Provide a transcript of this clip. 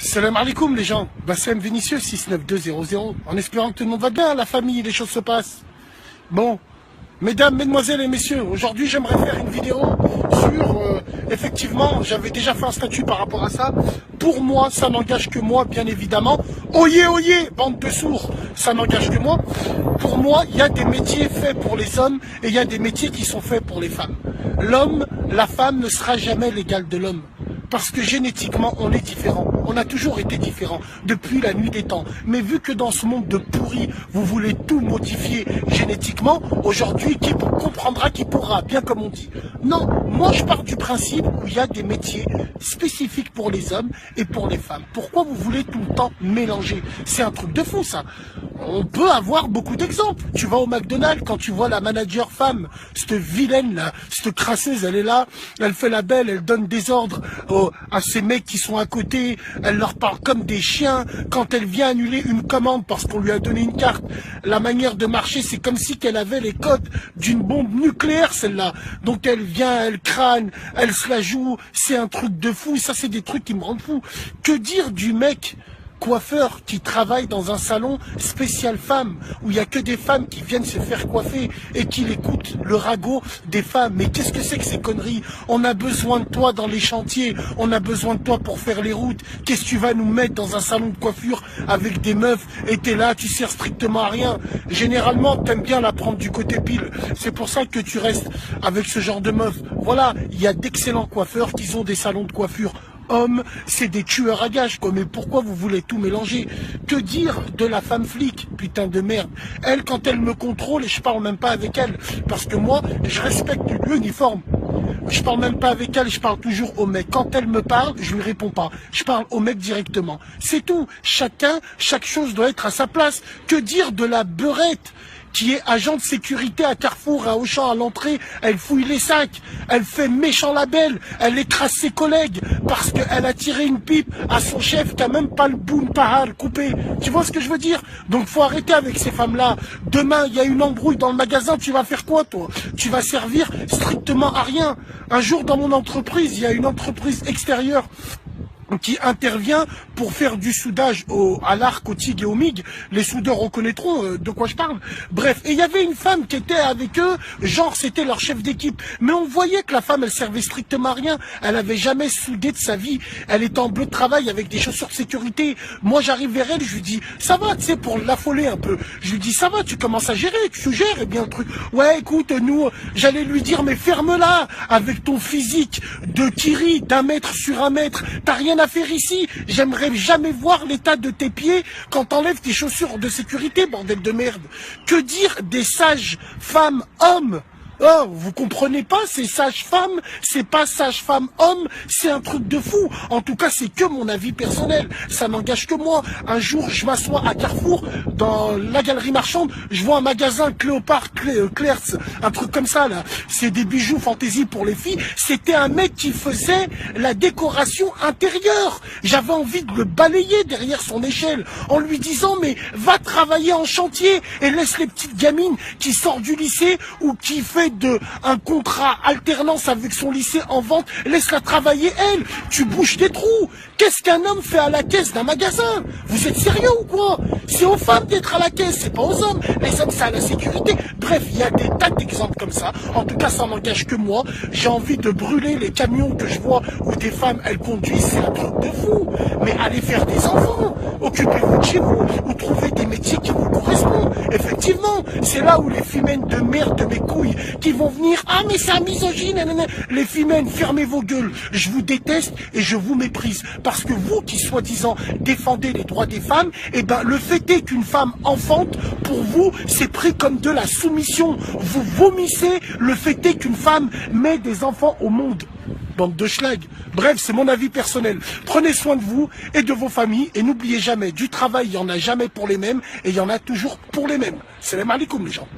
Salam alaikum les gens, Bassem Vinicius 69200, en espérant que tout le monde va bien, la famille, les choses se passent. Bon, mesdames, mesdemoiselles et messieurs, aujourd'hui j'aimerais faire une vidéo sur, effectivement, j'avais déjà fait un statut par rapport à ça. Pour moi, ça n'engage que moi, bien évidemment. Oyez, oyez, bande de sourds, ça n'engage que moi. Pour moi, il y a des métiers faits pour les hommes et il y a des métiers qui sont faits pour les femmes. L'homme, la femme ne sera jamais l'égal de l'homme. Parce que génétiquement, on est différent. On a toujours été différent depuis la nuit des temps. Mais vu que dans ce monde de pourri, vous voulez tout modifier génétiquement, aujourd'hui, qui comprendra, qui pourra, bien comme on dit. Non, moi je pars du principe où il y a des métiers spécifiques pour les hommes et pour les femmes. Pourquoi vous voulez tout le temps mélanger? C'est un truc de fou ça. On peut avoir beaucoup d'exemples. Tu vas au McDonald's, quand tu vois la manager femme, cette vilaine là, cette crasseuse, elle est là, elle fait la belle, elle donne des ordres à ces mecs qui sont à côté, elle leur parle comme des chiens. Quand elle vient annuler une commande parce qu'on lui a donné une carte, la manière de marcher, c'est comme si qu'elle avait les codes d'une bombe nucléaire, celle-là. Donc elle vient, elle crâne, elle se la joue, c'est un truc de fou. Ça, c'est des trucs qui me rendent fou. Que dire du mec coiffeur qui travaille dans un salon spécial femmes, où il n'y a que des femmes qui viennent se faire coiffer et qui écoutent le ragot des femmes? Mais qu'est-ce que c'est que ces conneries? On a besoin de toi dans les chantiers, on a besoin de toi pour faire les routes. Qu'est-ce que tu vas nous mettre dans un salon de coiffure avec des meufs et t'es là, tu sers strictement à rien? Généralement, t'aimes bien la prendre du côté pile. C'est pour ça que tu restes avec ce genre de meufs. Voilà, il y a d'excellents coiffeurs qui ont des salons de coiffure hommes, c'est des tueurs à gages, quoi. Mais pourquoi vous voulez tout mélanger? Que dire de la femme flic, putain de merde? Elle, quand elle me contrôle, et je parle même pas avec elle, parce que moi, je respecte l'uniforme. Je parle même pas avec elle, je parle toujours au mec. Quand elle me parle, je lui réponds pas. Je parle au mec directement. C'est tout. Chaque chose doit être à sa place. Que dire de la beurette qui est agent de sécurité à Carrefour, à Auchan, à l'entrée? Elle fouille les sacs, elle fait méchant label, elle écrase ses collègues parce qu'elle a tiré une pipe à son chef qui a même pas le boum tahar coupé. Tu vois ce que je veux dire? Donc faut arrêter avec ces femmes-là. Demain, il y a une embrouille dans le magasin, tu vas faire quoi toi? Tu vas servir strictement à rien. Un jour dans mon entreprise, il y a une entreprise extérieure qui intervient pour faire du soudage à l'arc, au TIG et au MIG. Les soudeurs reconnaîtront de quoi je parle. Bref, et il y avait une femme qui était avec eux, genre c'était leur chef d'équipe. Mais on voyait que la femme, elle servait strictement à rien. Elle avait jamais soudé de sa vie. Elle était en bleu de travail avec des chaussures de sécurité. Moi, j'arrive vers elle, je lui dis, ça va, tu sais, pour l'affoler un peu. Je lui dis, ça va, tu commences à gérer, tu gères, et bien le truc. Ouais, écoute, nous, j'allais lui dire, mais ferme-la, avec ton physique de Kiri, d'1 mètre sur 1 mètre. T'as rien à faire ici. J'aimerais jamais voir l'état de tes pieds quand t'enlèves tes chaussures de sécurité, bordel de merde. Que dire des sages femmes hommes? Oh, vous comprenez pas, c'est sage-femme, c'est pas sage-femme homme, c'est un truc de fou. En tout cas, c'est que mon avis personnel, ça n'engage que moi. Un jour, je m'assois à Carrefour, dans la galerie marchande, je vois un magasin Cléopâtre, Clairs, un truc comme ça, là. C'est des bijoux fantaisie pour les filles. C'était un mec qui faisait la décoration intérieure. J'avais envie de le balayer derrière son échelle, en lui disant, mais va travailler en chantier et laisse les petites gamines qui sortent du lycée ou qui fait un contrat alternance avec son lycée en vente, laisse-la travailler elle, tu bouches des trous. Qu'est-ce qu'un homme fait à la caisse d'un magasin? Vous êtes sérieux ou quoi? C'est aux femmes d'être à la caisse, c'est pas aux hommes. Les hommes, c'est à la sécurité. Bref, il y a des tas d'exemples comme ça. En tout cas, ça n'engage que moi. J'ai envie de brûler les camions que je vois où des femmes, elles conduisent, c'est un truc de fou. Mais allez faire des enfants, occupez-vous de chez vous, ou trouvez des métiers qui vous correspondent. Effectivement, c'est là où les femmes de merde de mes couilles qui vont venir, ah mais c'est un misogyne, nanana. Les femmes, fermez vos gueules, je vous déteste et je vous méprise, parce que vous qui soi-disant défendez les droits des femmes, eh ben le fait est qu'une femme enfante, pour vous, c'est pris comme de la soumission, vous vomissez le fait est qu'une femme met des enfants au monde. Bande de schlag. Bref, c'est mon avis personnel. Prenez soin de vous et de vos familles et n'oubliez jamais, du travail, il n'y en a jamais pour les mêmes et il y en a toujours pour les mêmes. Salam alaikum les gens.